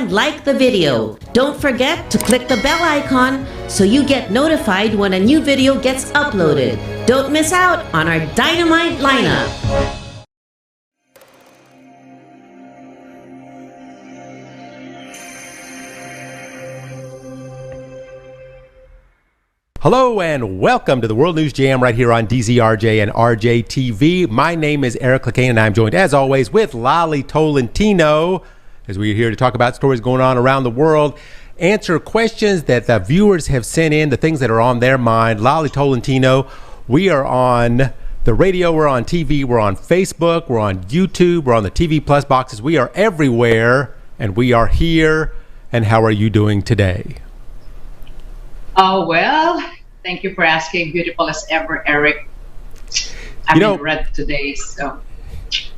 and like the video. Don't forget to click the bell icon so you get notified when a new video gets uploaded. Don't miss out on our dynamite lineup. Hello and welcome to the World News Jam right here on DZRJ and RJTV. My name is Eric Lecain and I'm joined as always with Lalie Tolentino as we're here to talk about stories going on around the world, answer questions that the viewers have sent in, the things that are on their mind. Lalie Tolentino, we are on the radio, we're on TV, we're on Facebook, we're on YouTube, we're on the TV Plus boxes. We are everywhere and we are here. And how are you doing today? Oh, well, thank you for asking. Beautiful as ever, Eric. I'm in red today, so.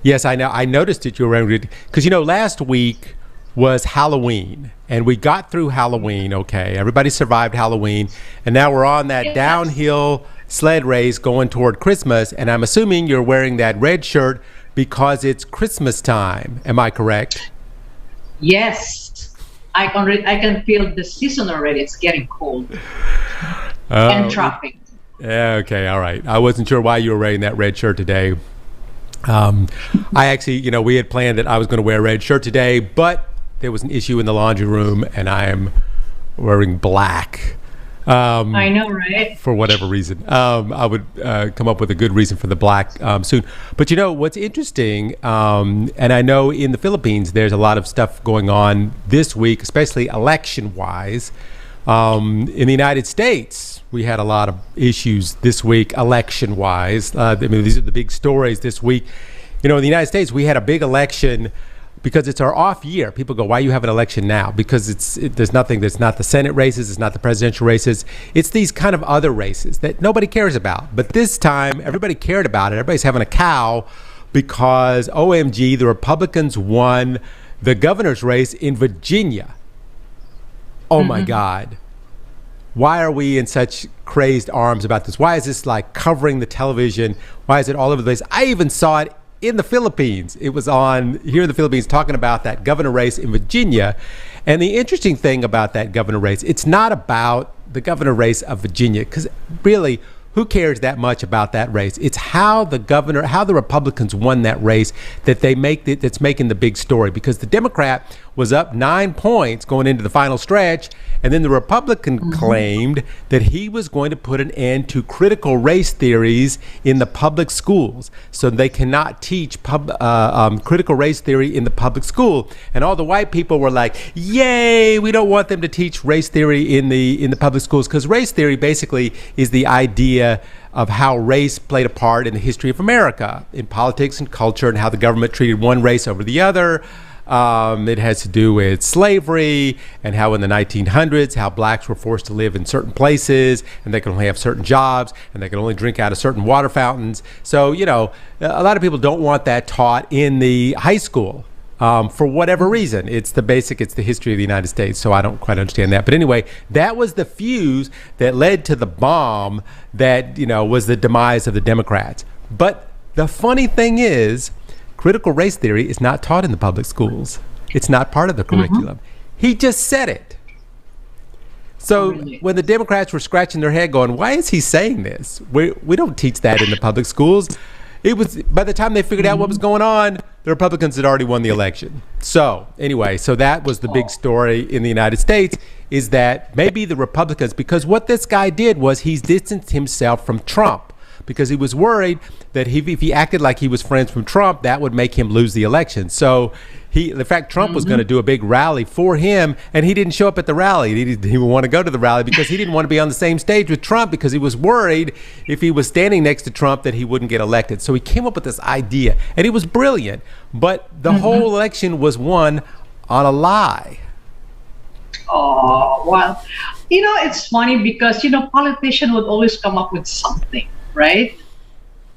Yes, I know. I noticed that you were wearing red because, last week was Halloween and we got through Halloween. Okay. Everybody survived Halloween. And now we're on that downhill sled race going toward Christmas. And I'm assuming you're wearing that red shirt because it's Christmas time. Am I correct? Yes. I can feel the season already. It's getting cold. And traffic. Okay, all right. I wasn't sure why you were wearing that red shirt today. I actually, we had planned that I was going to wear a red shirt today, but there was an issue in the laundry room, and I am wearing black. I know, right? For whatever reason. I would come up with a good reason for the black soon. But what's interesting, and I know in the Philippines, there's a lot of stuff going on this week, especially election-wise. In the United States, we had a lot of issues this week, election-wise. These are the big stories this week. In the United States, we had a big election because it's our off year. People go, why you have an election now? Because there's nothing that's not the Senate races, it's not the presidential races. It's these kind of other races that nobody cares about. But this time, everybody cared about it. Everybody's having a cow because, OMG, the Republicans won the governor's race in Virginia. Oh my God. Why are we in such crazed arms about this? Why is this like covering the television? Why is it all over the place? I even saw it in the Philippines. It was on here in the Philippines talking about that governor race in Virginia. And the interesting thing about that governor race, it's not about the governor race of Virginia, because really, who cares that much about that race? It's how the Republicans won that race that's making the big story, because the Democrat was up 9 points going into the final stretch, and then the Republican claimed that he was going to put an end to critical race theories in the public schools, so they cannot teach critical race theory in the public school. And all the white people were like, yay, we don't want them to teach race theory in the public schools, because race theory basically is the idea of how race played a part in the history of America, in politics and culture, and how the government treated one race over the other. It has to do with slavery and how in the 1900s, how blacks were forced to live in certain places and they could only have certain jobs and they could only drink out of certain water fountains. So, a lot of people don't want that taught in the high school for whatever reason. It's the history of the United States. So I don't quite understand that. But anyway, that was the fuse that led to the bomb that, was the demise of the Democrats. But the funny thing is, critical race theory is not taught in the public schools. It's not part of the curriculum. He just said it. So when the Democrats were scratching their head going, why is he saying this? We don't teach that in the public schools. It was, by the time they figured out what was going on, the Republicans had already won the election. So anyway, that was the big story in the United States, is that maybe the Republicans, because what this guy did was he's distanced himself from Trump, because he was worried that if he acted like he was friends from Trump, that would make him lose the election. So in fact, Trump was going to do a big rally for him, and he didn't show up at the rally. He didn't want to go to the rally because he didn't want to be on the same stage with Trump, because he was worried if he was standing next to Trump that he wouldn't get elected. So he came up with this idea, and it was brilliant. But the whole election was won on a lie. Oh, well, it's funny because, politicians would always come up with something, right?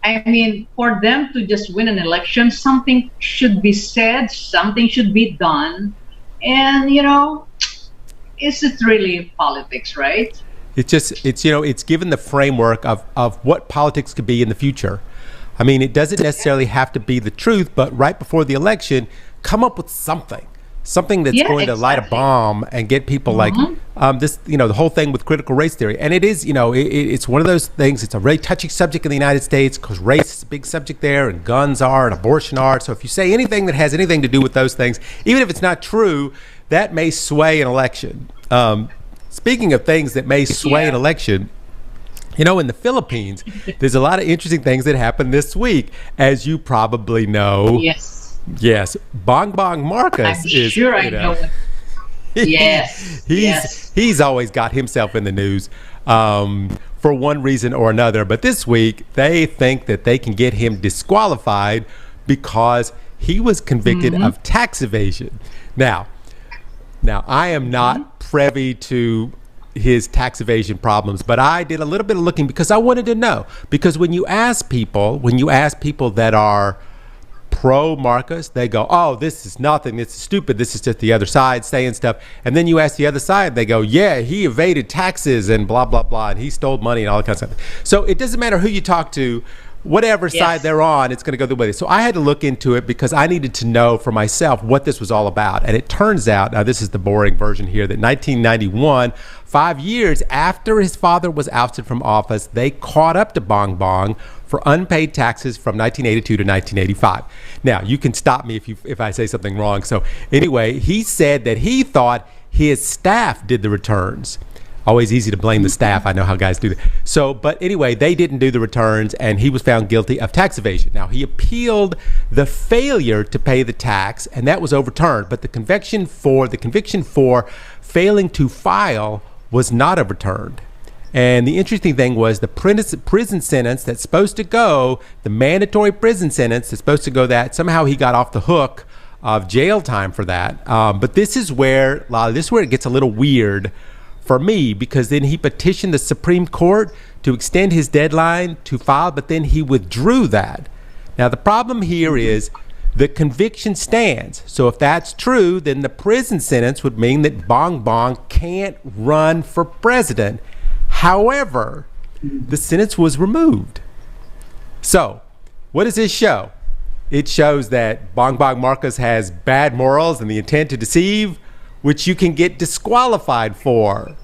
I mean, for them to just win an election, something should be said, something should be done. And, is it really politics, right? It's given the framework of what politics could be in the future. I mean, it doesn't necessarily have to be the truth, but right before the election, come up with something something that's Yeah, going to light a exactly. bomb and get people like this, the whole thing with critical race theory. And it is, it's one of those things. It's a really touchy subject in the United States because race is a big subject there, and guns are, and abortion are. So if you say anything that has anything to do with those things, even if it's not true, that may sway an election. Speaking of things that may sway an election, in the Philippines, there's a lot of interesting things that happened this week, as you probably know. Yes, Bongbong Marcos is. Sure, I know. Yes, he's always got himself in the news for one reason or another. But this week, they think that they can get him disqualified because he was convicted of tax evasion. Now, I am not privy to his tax evasion problems, but I did a little bit of looking because I wanted to know. Because when you ask people that are pro Marcos, they go, "Oh, this is nothing. This is stupid. This is just the other side saying stuff." And then you ask the other side, they go, "Yeah, he evaded taxes and blah blah blah, and he stole money and all that kind of stuff." So it doesn't matter who you talk to. Whatever side they're on, it's going to go the way. So I had to look into it because I needed to know for myself what this was all about. And it turns out, now this is the boring version here, that 1991, 5 years after his father was ousted from office, they caught up to Bongbong for unpaid taxes from 1982 to 1985. Now, you can stop me if I say something wrong. So anyway, he said that he thought his staff did the returns. Always easy to blame the staff. I know how guys do that. So, but anyway, they didn't do the returns, and he was found guilty of tax evasion. Now, he appealed the failure to pay the tax, and that was overturned. But the conviction for failing to file was not overturned. And the interesting thing was the prison sentence that's supposed to go, the mandatory prison sentence that's supposed to go, that somehow he got off the hook of jail time for that. But this is where it gets a little weird for me, because then he petitioned the Supreme Court to extend his deadline to file, but then he withdrew that. Now, the problem here is the conviction stands. So if that's true, then the prison sentence would mean that Bongbong can't run for president. However, the sentence was removed. So what does this show? It shows that Bongbong Marcos has bad morals and the intent to deceive, which you can get disqualified for.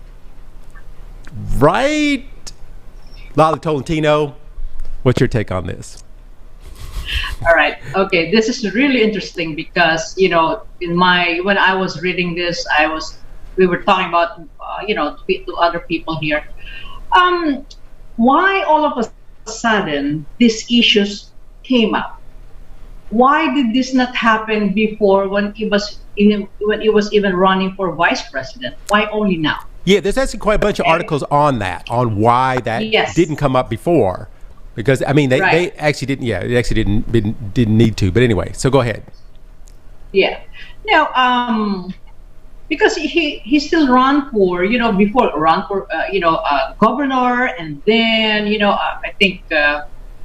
Right? Lalie Tolentino, what's your take on this? All right. Okay. This is really interesting because, when I was reading this, we were talking about, to other people here. Why all of a sudden these issues came up? Why did this not happen before when he was even running for vice president? Why only now? Yeah, there's actually quite a bunch of articles on that, on why that didn't come up before, because they actually didn't. Yeah, it actually didn't need to. But anyway, so go ahead. Yeah. Now, because he still ran for governor, and then I think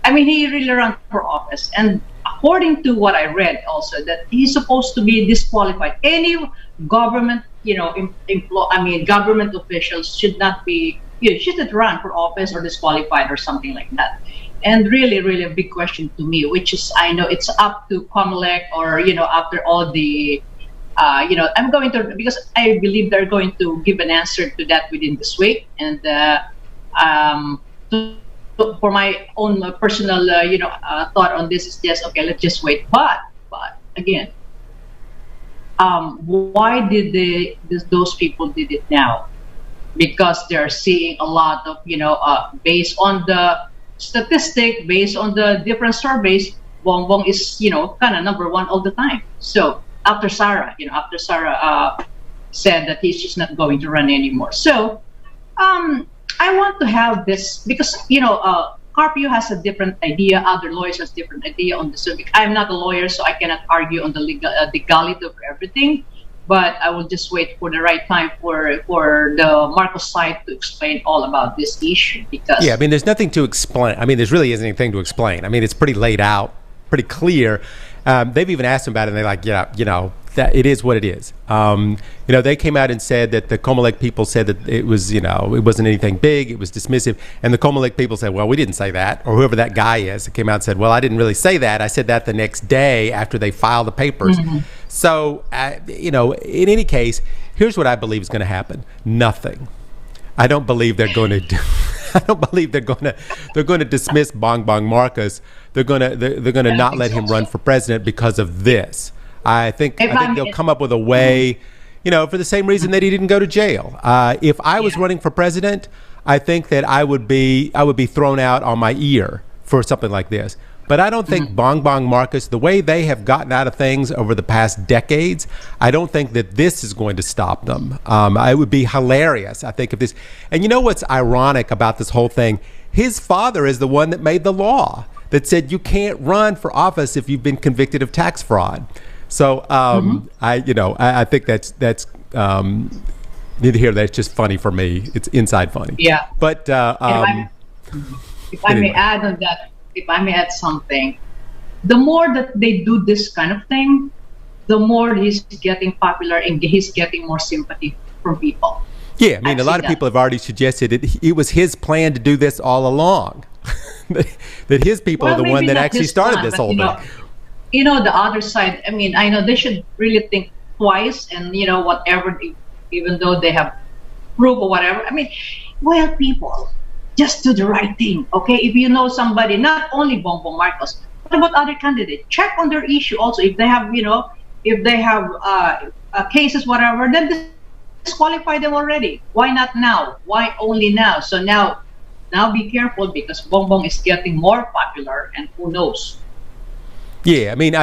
he really ran for office. And according to what I read also, that he's supposed to be disqualified. Any government government officials should not be, shouldn't run for office or disqualified or something like that. And really, really a big question to me, which is, I know it's up to COMELEC or, after all the, I'm going to, because I believe they're going to give an answer to that within this week. And for my own personal, thought on this is just, okay, let's just wait. But again, why did those people did it now? Because they're seeing a lot of, based on the statistic, based on the different surveys, Bongbong is, kind of number one all the time. So after Sarah said that he's just not going to run anymore. So I want to have this because, Carpio has a different idea. Other lawyers has different idea on the subject. I'm not a lawyer, so I cannot argue on the legality of everything. But I will just wait for the right time for the Marcos side to explain all about this issue. Because there's nothing to explain. There's really isn't anything to explain. It's pretty laid out, pretty clear. They've even asked him about it, and they're like, that it is what it is. They came out and said that the Comelec people said that it was, it wasn't anything big, it was dismissive. And the Comelec people said, well, we didn't say that. Or whoever that guy is that came out and said, well, I didn't really say that. I said that the next day after they filed the papers. So, in any case, here's what I believe is going to happen. Nothing. I don't believe they're going to do. I don't believe they're going to dismiss Bong Marcos. They're going to not let him run for president because of this. I think they'll come up with a way, for the same reason that he didn't go to jail. If I was running for president, I think that I would be thrown out on my ear for something like this. But I don't think Bong Marcos, the way they have gotten out of things over the past decades, I don't think that this is going to stop them. It would be hilarious, I think, if this. And you know what's ironic about this whole thing? His father is the one that made the law that said you can't run for office if you've been convicted of tax fraud. So I think that's neither here. That's just funny for me. It's inside funny. Yeah. But if I may add on that, if I may add something, the more that they do this kind of thing, the more he's getting popular and he's getting more sympathy from people. Yeah, I mean, a lot of people have already suggested it was his plan to do this all along. that his people are the one that actually started this whole thing. The other side, I mean, I know they should really think twice and, whatever, even though they have proof or whatever. I mean, well, people, just do the right thing, okay? If you know somebody, not only Bongbong Marcos, what about other candidates? Check on their issue also. If they have, cases, whatever, then disqualify them already. Why not now? Why only now? So now be careful because Bongbong is getting more popular and who knows. Yeah, I mean,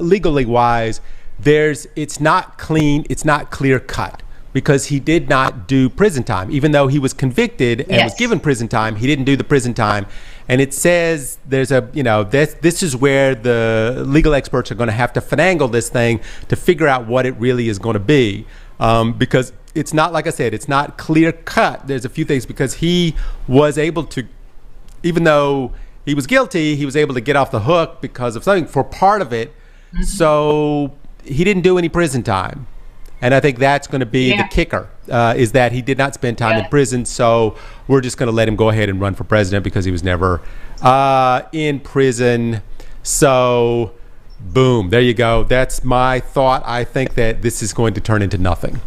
legally wise, it's not clean, it's not clear cut because he did not do prison time, even though he was convicted and was given prison time. He didn't do the prison time, and it says there's this is where the legal experts are going to have to finagle this thing to figure out what it really is going to be, because it's not, like I said, it's not clear cut. There's a few things because he was able to, even though he was guilty, he was able to get off the hook because of something for part of it. So he didn't do any prison time. And I think that's going to be the kicker, is that he did not spend time in prison. So we're just going to let him go ahead and run for president because he was never in prison. So boom, there you go. That's my thought. I think that this is going to turn into nothing.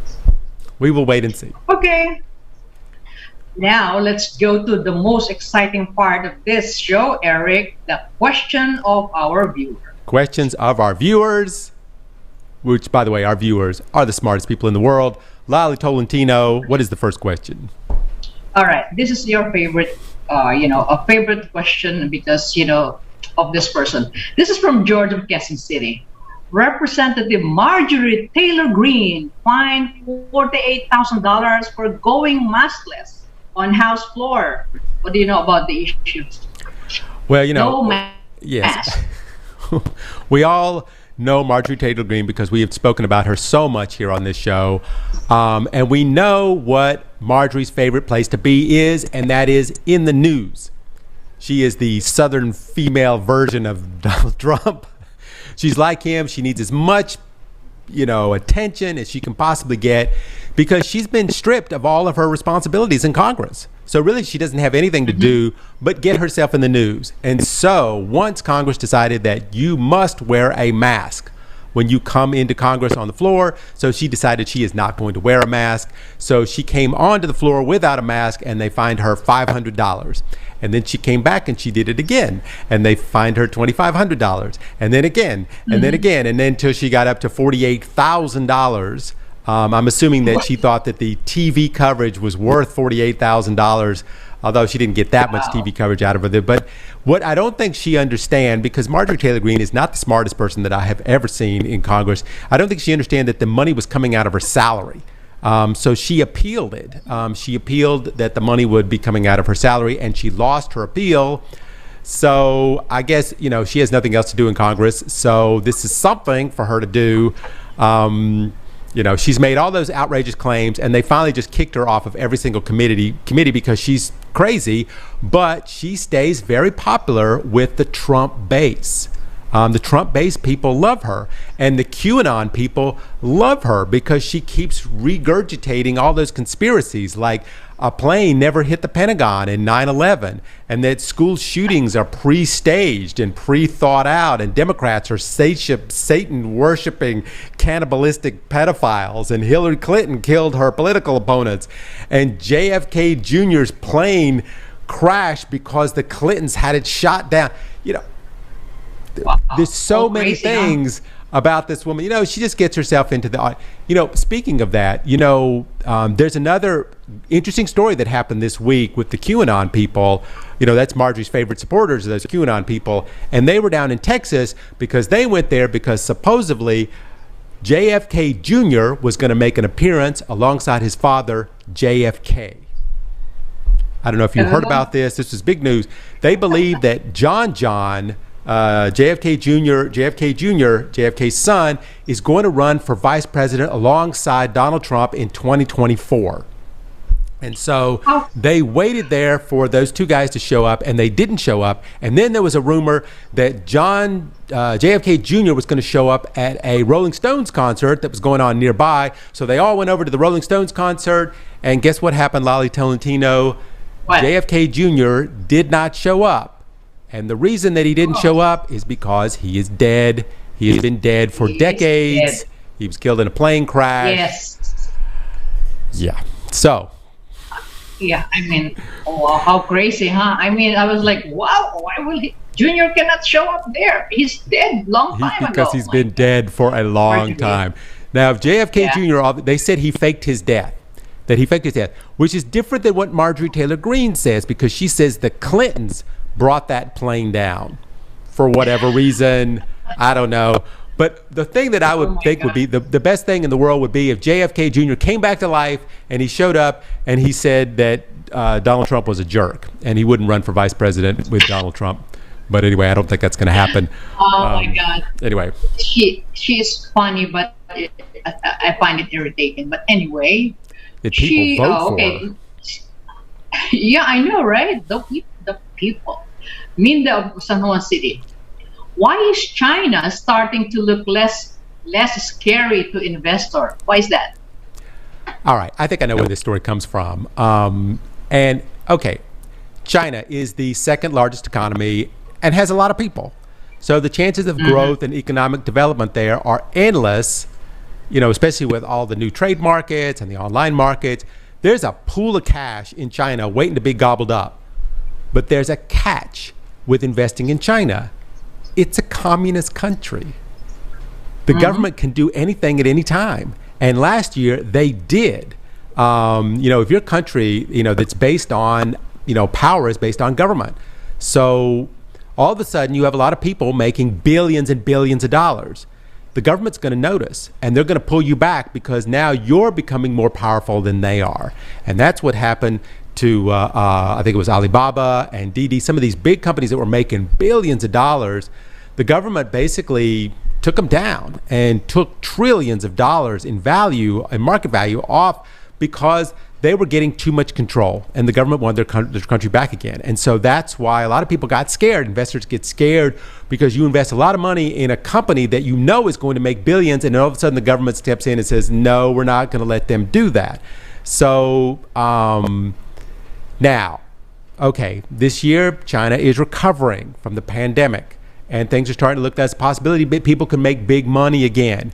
We will wait and see. Okay. Now, let's go to the most exciting part of this show, Eric, the question of our viewer. Questions of our viewers, which, by the way, our viewers are the smartest people in the world. Lalie, Tolentino, what is the first question? All right. This is your favorite, a favorite question because, of this person. This is from George of Quezon City. Representative Marjorie Taylor Greene fined $48,000 for going maskless on House floor. What do you know about the issue? Well, no yes. We all know Marjorie Taylor Greene because we have spoken about her so much here on this show. And we know what Marjorie's favorite place to be is, and that is in the news. She is the Southern female version of Donald Trump. She's like him. She needs as much, attention as she can possibly get because she's been stripped of all of her responsibilities in Congress. So really, she doesn't have anything to do but get herself in the news. And so once Congress decided that you must wear a mask when you come into Congress on the floor, so she decided she is not going to wear a mask. So she came onto the floor without a mask, and they fined her $500. And then she came back and she did it again, and they fined her $2,500, and then again, and then again, and then until she got up to $48,000. I'm assuming that she thought that the TV coverage was worth $48,000, although she didn't get that much TV coverage out of her. But what I don't think she understands, because Marjorie Taylor Greene is not the smartest person that I have ever seen in Congress, I don't think she understands that the money was coming out of her salary. So she appealed it. She appealed that the money would be coming out of her salary, and she lost her appeal. So I guess, she has nothing else to do in Congress. So this is something for her to do. She's made all those outrageous claims, and they finally just kicked her off of every single committee because she's crazy, but she stays very popular with the Trump base. The Trump-based people love her, and the QAnon people love her because she keeps regurgitating all those conspiracies, like a plane never hit the Pentagon in 9/11, and that school shootings are pre-staged and pre-thought out, and Democrats are Satan-worshipping, cannibalistic pedophiles, and Hillary Clinton killed her political opponents, and JFK Jr.'s plane crashed because the Clintons had it shot down. Wow. There's so many Crazy, things about this woman. She just gets herself into the. Speaking of that, there's another interesting story that happened this week with the QAnon people. That's Marjorie's favorite supporters, those QAnon people, and they were down in Texas because they went there because supposedly JFK Jr. was going to make an appearance alongside his father, JFK. I don't know if you heard about this. This is big news. They believe that John, JFK Jr., JFK's son, is going to run for vice president alongside Donald Trump in 2024. And so they waited there for those two guys to show up, and they didn't show up. And then there was a rumor that JFK Jr. was going to show up at a Rolling Stones concert that was going on nearby. So they all went over to the Rolling Stones concert, and guess what happened, Lalie Tolentino? What? JFK Jr. did not show up. And the reason that he didn't show up is because he is dead. He has been dead for decades. He was killed in a plane crash. Yes. Yeah. So. Yeah, how crazy, huh? I was like, wow, why will he? Junior cannot show up there. He's dead long time ago. Because he's been dead for a long time. Now, if JFK Jr., they said he faked his death. Which is different than what Marjorie Taylor Greene says, because she says the Clintons brought that plane down for whatever reason. I don't know. But the thing that I would think would be the best thing in the world would be if JFK Jr. came back to life and he showed up and he said that Donald Trump was a jerk and he wouldn't run for vice president with Donald Trump. But anyway, I don't think that's going to happen. My God. Anyway. She's funny, but I find it irritating. But anyway. Did people vote for her? Yeah, I know, right? The people. Minda of San Juan City. Why is China starting to look less scary to investor? Why is that? All right, I think I know where this story comes from. China is the second largest economy and has a lot of people. So the chances of growth and economic development there are endless, especially with all the new trade markets and the online markets. There's a pool of cash in China waiting to be gobbled up. But there's a catch with investing in China. It's a communist country. The government can do anything at any time. And last year they did. If your country, that's based on, power is based on government. So all of a sudden you have a lot of people making billions and billions of dollars. The government's going to notice, and they're going to pull you back because now you're becoming more powerful than they are. And that's what happened to, I think it was Alibaba and Didi, some of these big companies that were making billions of dollars. The government basically took them down and took trillions of dollars in value and market value off because they were getting too much control, and the government wanted their country back again. And so that's why a lot of people got scared. Investors get scared because you invest a lot of money in a company that you know is going to make billions, and then all of a sudden the government steps in and says, no, we're not going to let them do that. So now, this year China is recovering from the pandemic, and things are starting to look as a possibility that people can make big money again.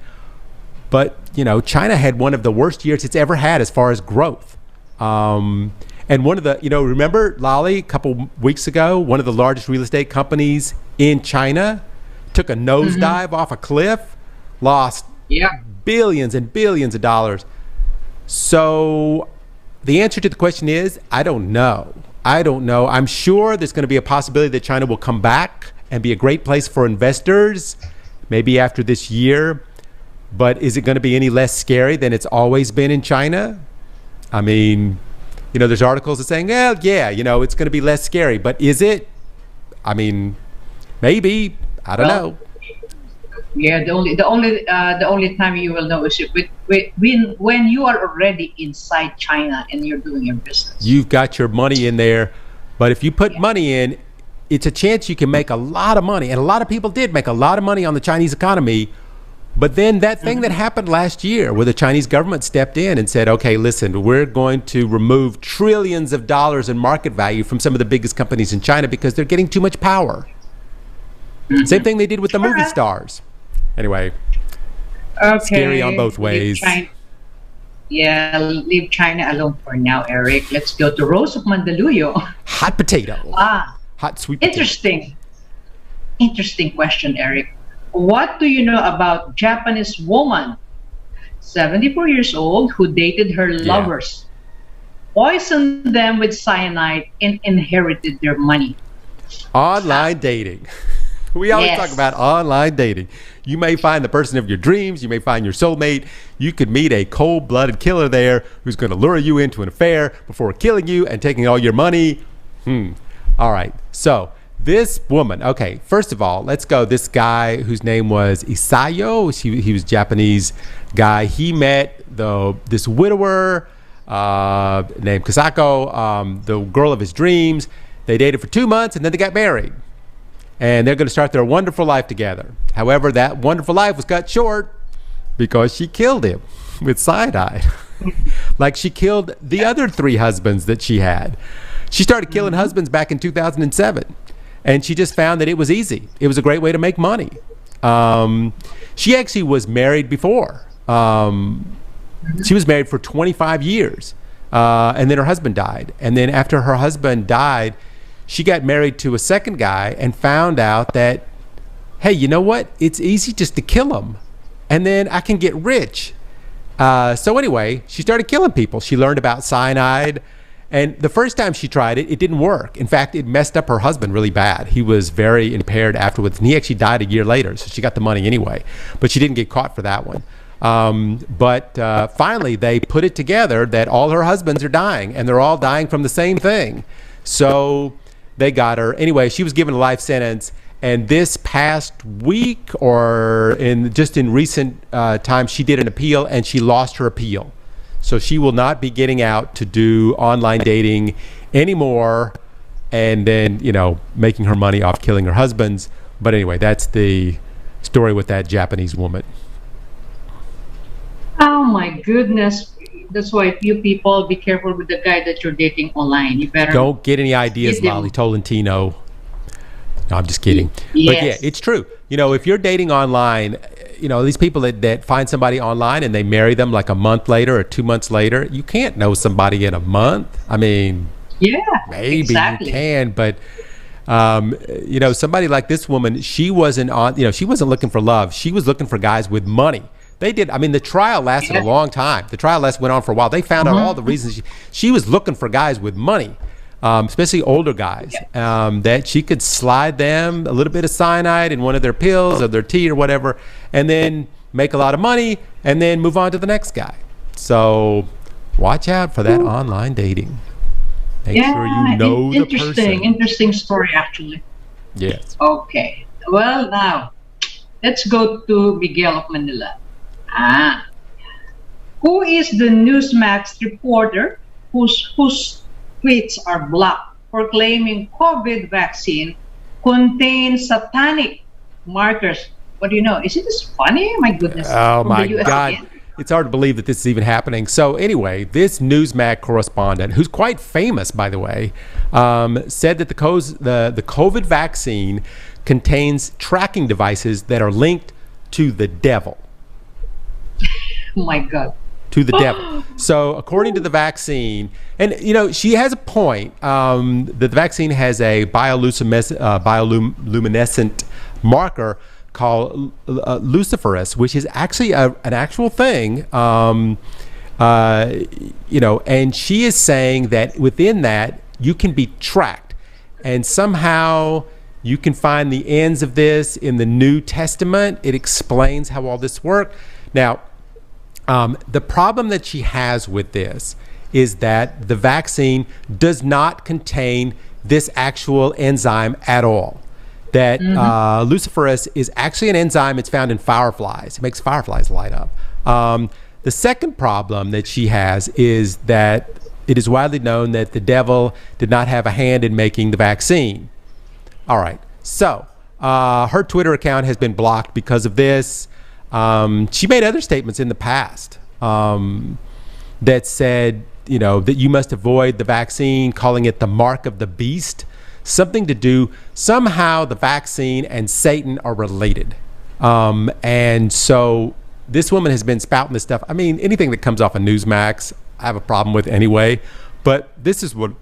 But, China had one of the worst years it's ever had as far as growth. And one of the, remember, Lalie, a couple weeks ago, one of the largest real estate companies in China took a nosedive off a cliff, lost billions and billions of dollars. So the answer to the question is, I don't know. I'm sure there's going to be a possibility that China will come back and be a great place for investors, maybe after this year. But is it going to be any less scary than it's always been in China? I mean, there's articles that saying, it's going to be less scary. But is it? I mean, maybe. I don't know. Yeah, the only time you will know is when you are already inside China and you're doing your business. You've got your money in there, but if you put money in, it's a chance you can make a lot of money. And a lot of people did make a lot of money on the Chinese economy. But then that thing that happened last year where the Chinese government stepped in and said, okay, listen, we're going to remove trillions of dollars in market value from some of the biggest companies in China because they're getting too much power. Same thing they did with the movie stars. Anyway, scary on both ways. Leave China alone for now, Eric. Let's go to Rose of Mandaluyong. Hot potato. Hot sweet potato. Interesting question, Eric. What do you know about Japanese woman, 74 years old, who dated her lovers, poisoned them with cyanide, and inherited their money? Online dating. We always talk about online dating. You may find the person of your dreams. You may find your soulmate. You could meet a cold-blooded killer there who's going to lure you into an affair before killing you and taking all your money. All right. So this woman, okay, first of all, let's go. This guy whose name was Isayo, he was a Japanese guy. He met this widower named Kasako, the girl of his dreams. They dated for 2 months and then they got married. And they're going to start their wonderful life together. However, that wonderful life was cut short because she killed him with cyanide. Like she killed the other 3 husbands that she had. She started killing husbands back in 2007. And she just found that it was easy. It was a great way to make money. She actually was married before. She was married for 25 years. And then her husband died. And then after her husband died, she got married to a second guy and found out that, hey, you know what? It's easy just to kill him. And then I can get rich. So anyway, she started killing people. She learned about cyanide. And the first time she tried it, it didn't work. In fact, it messed up her husband really bad. He was very impaired afterwards. And he actually died a year later. So she got the money anyway. But she didn't get caught for that one. But finally, they put it together that all her husbands are dying. And they're all dying from the same thing. So they got her. Anyway, she was given a life sentence. And this past week or in recent times, she did an appeal and she lost her appeal. So she will not be getting out to do online dating anymore and then, making her money off killing her husbands. But anyway, that's the story with that Japanese woman. Oh my goodness. That's why you people be careful with the guy that you're dating online. You better don't get any ideas, Lalie Tolentino. No, I'm just kidding. Yes. But yeah, it's true. If you're dating online, these people that find somebody online and they marry them like a month later or 2 months later, you can't know somebody in a month. I mean, maybe you can, but somebody like this woman, she wasn't looking for love. She was looking for guys with money. They did. I mean, the trial lasted a long time. The trial went on for a while. They found out all the reasons she was looking for guys with money, especially older guys, that she could slide them a little bit of cyanide in one of their pills or their tea or whatever, and then make a lot of money and then move on to the next guy. So watch out for that online dating. Make sure you know the person. Interesting story, actually. Yes. Okay. Well, now, let's go to Miguel of Manila. Who is the Newsmax reporter whose tweets are blocked for claiming COVID vaccine contains satanic markers? What do you know? Isn't this funny? My goodness. Oh my God. It's hard to believe that this is even happening. So anyway, this Newsmax correspondent, who's quite famous, by the way, said that the COVID vaccine contains tracking devices that are linked to the devil. Oh my God. To the devil. So according to the vaccine, and she has a point, the vaccine has a bioluminescent marker called luciferase, which is actually an actual thing, and she is saying that within that you can be tracked, and somehow you can find the ends of this in the New Testament. It explains how all this works. Now, the problem that she has with this is that the vaccine does not contain this actual enzyme at all. That luciferase is actually an enzyme. It's found in fireflies. It makes fireflies light up. The second problem that she has is that it is widely known that the devil did not have a hand in making the vaccine. All right. So her Twitter account has been blocked because of this. She made other statements in the past that said, that you must avoid the vaccine, calling it the mark of the beast. Something to do, somehow the vaccine and Satan are related. And so this woman has been spouting this stuff. I mean, anything that comes off of Newsmax, I have a problem with anyway. But this is one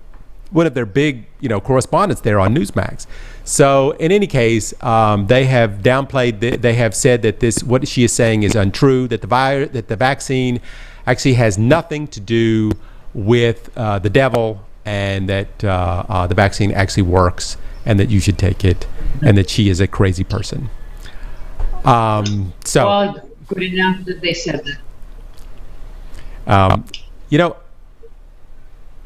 of their big, correspondents there on Newsmax. So in any case, they have downplayed. They have said that what she is saying is untrue. That the vaccine actually has nothing to do with the devil, and that the vaccine actually works, and that you should take it, and that she is a crazy person. Well, good enough that they said that.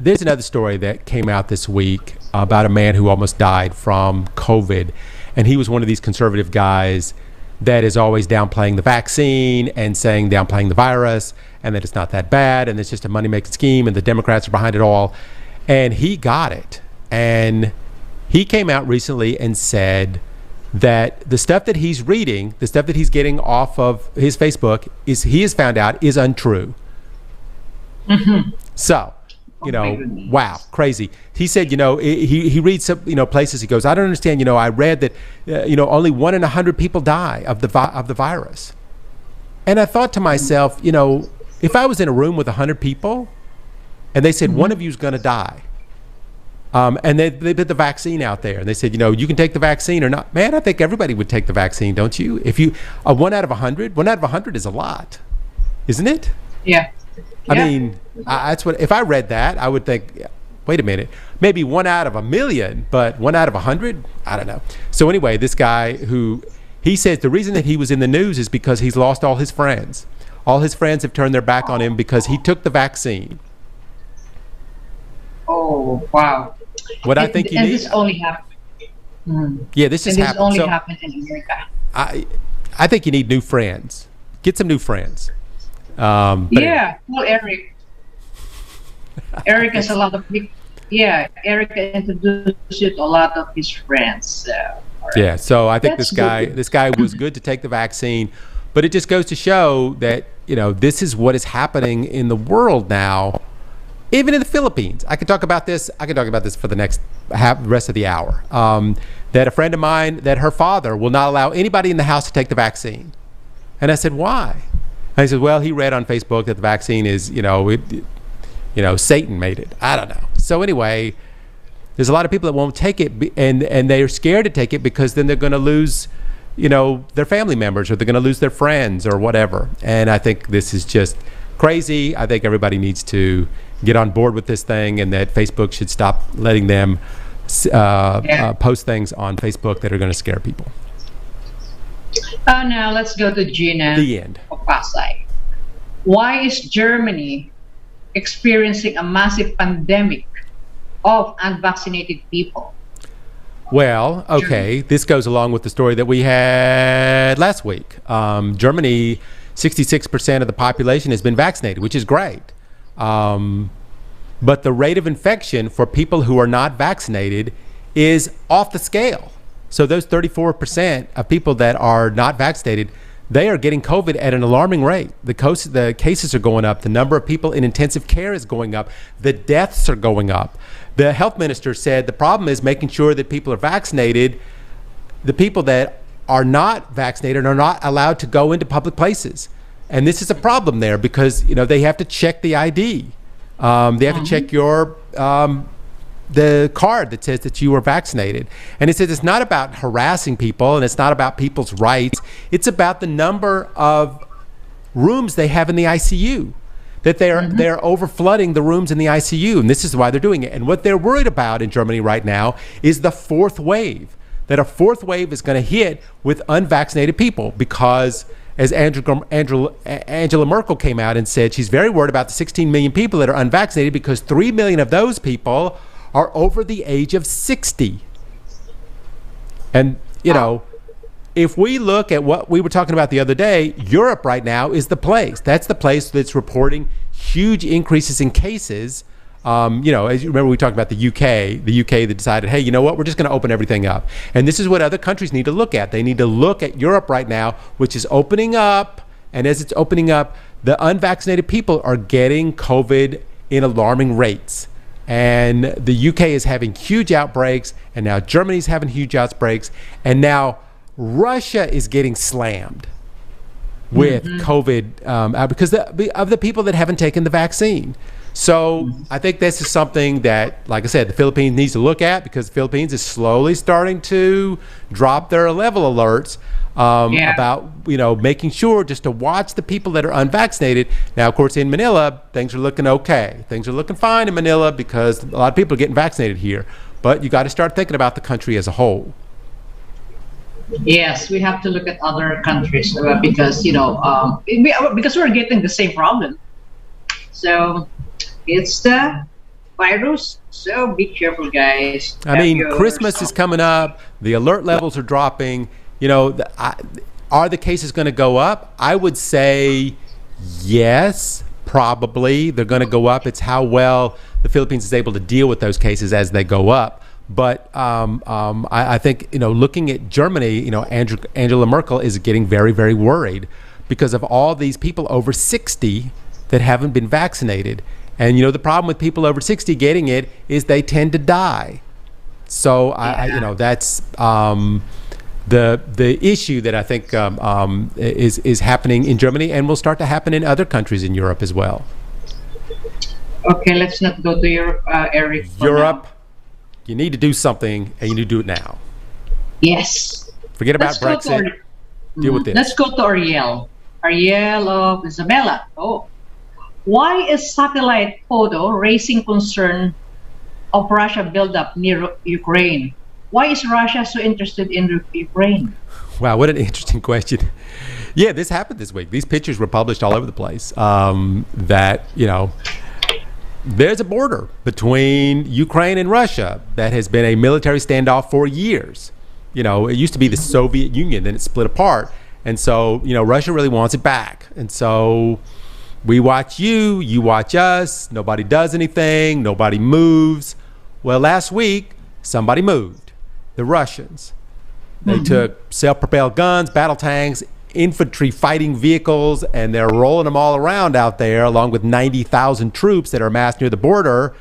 There's another story that came out this week about a man who almost died from COVID. And he was one of these conservative guys that is always downplaying the vaccine and downplaying the virus, and that it's not that bad, and it's just a money-making scheme, and the Democrats are behind it all. And he got it. And he came out recently and said that the stuff that he's reading, the stuff that he's getting off of his Facebook, he has found out is untrue. Mm-hmm. So, wow, crazy. He said, he reads some, places. He goes, I don't understand. I read that, only 1 in 100 people die of the virus. And I thought to myself, if I was in a room with 100 people, and they said one of you is going to die, and they put the vaccine out there, and they said, you can take the vaccine or not. Man, I think everybody would take the vaccine, don't you? If you 1 out of 100 is a lot, isn't it? Yeah. I mean, that's what. If I read that, I would think, wait a minute, maybe 1 out of 1,000,000, but 1 out of 100, I don't know. So anyway, this guy he says the reason that he was in the news is because he's lost all his friends. All his friends have turned their back on him because he took the vaccine. Oh, wow. I think you need. This only happened. Yeah, this just happened. This only happened in America. I think you need new friends. Get some new friends. Well, Eric has a lot of Eric introduced you to a lot of his friends. Right. Yeah, so I think this guy was good to take the vaccine, but it just goes to show that this is what is happening in the world now, even in the Philippines. I could talk about this for the next rest of the hour. That a friend of mine, that her father will not allow anybody in the house to take the vaccine, and I said, why? And he said, well, he read on Facebook that the vaccine is, Satan made it. I don't know. So anyway, there's a lot of people that won't take it, and they're scared to take it because then they're going to lose, their family members, or they're going to lose their friends or whatever. And I think this is just crazy. I think everybody needs to get on board with this thing, and that Facebook should stop letting them post things on Facebook that are going to scare people. Now let's go to Gina. The end. Of Pasay. Why is Germany experiencing a massive pandemic of unvaccinated people? Well, okay, this goes along with the story that we had last week. Germany, 66% of the population has been vaccinated, which is great. But the rate of infection for people who are not vaccinated is off the scale. So those 34% of people that are not vaccinated, they are getting COVID at an alarming rate. The cases are going up. The number of people in intensive care is going up. The deaths are going up. The health minister said the problem is making sure that people are vaccinated. The people that are not vaccinated are not allowed to go into public places. And this is a problem there because, they have to check the ID. They have to check your the card that says that you were vaccinated. And he says it's not about harassing people, and it's not about people's rights. It's about the number of rooms they have in the ICU, that they're overflooding the rooms in the ICU, and this is why they're doing it. And what they're worried about in Germany right now is the fourth wave, that a fourth wave is going to hit with unvaccinated people, because as Angela Merkel came out and said, she's very worried about the 16 million people that are unvaccinated, because 3 million of those people are over the age of 60. And, if we look at what we were talking about the other day, Europe right now is the place. That's the place that's reporting huge increases in cases As you remember, we talked about the UK that decided, hey, you know what, we're just going to open everything up. And this is what other countries need to look at. They need to look at Europe right now, which is opening up. And as it's opening up, the unvaccinated people are getting COVID in alarming rates. And the UK is having huge outbreaks. And now Germany's having huge outbreaks. And now Russia is getting slammed with COVID because of the people that haven't taken the vaccine. So I think this is something that, like I said, the Philippines needs to look at, because the Philippines is slowly starting to drop their level alerts about, making sure just to watch the people that are unvaccinated. Now, of course, in Manila, things are looking okay. Things are looking fine in Manila because a lot of people are getting vaccinated here. But you got to start thinking about the country as a whole. Yes, we have to look at other countries because, because we're getting the same problem. So it's the virus, so be careful, guys. I mean, Christmas is coming up. The alert levels are dropping. Are the cases going to go up? I would say yes, probably. They're going to go up. It's how well the Philippines is able to deal with those cases as they go up. But I think, looking at Germany, Angela Merkel is getting very, very worried because of all these people over 60 that haven't been vaccinated. And, the problem with people over 60 getting it is they tend to die. So, that's the issue that I think is happening in Germany and will start to happen in other countries in Europe as well. Okay, let's not go to Europe, Eric. Europe, you need to do something, and you need to do it now. Yes. Forget about Brexit. Deal with this. Let's go to Ariel. Ariel of Isabella. Oh. Why is satellite photo raising concern of Russia buildup near Ukraine? Why is Russia so interested in Ukraine? Wow, what an interesting question. Yeah, this happened this week. These pictures were published all over the place. There's a border between Ukraine and Russia that has been a military standoff for years. It used to be the Soviet Union, then it split apart. And so, Russia really wants it back. And so we watch you watch us, nobody does anything, nobody moves. Well, last week, somebody moved. The Russians. They took self-propelled guns, battle tanks, infantry fighting vehicles, and they're rolling them all around out there, along with 90,000 troops that are massed near the border.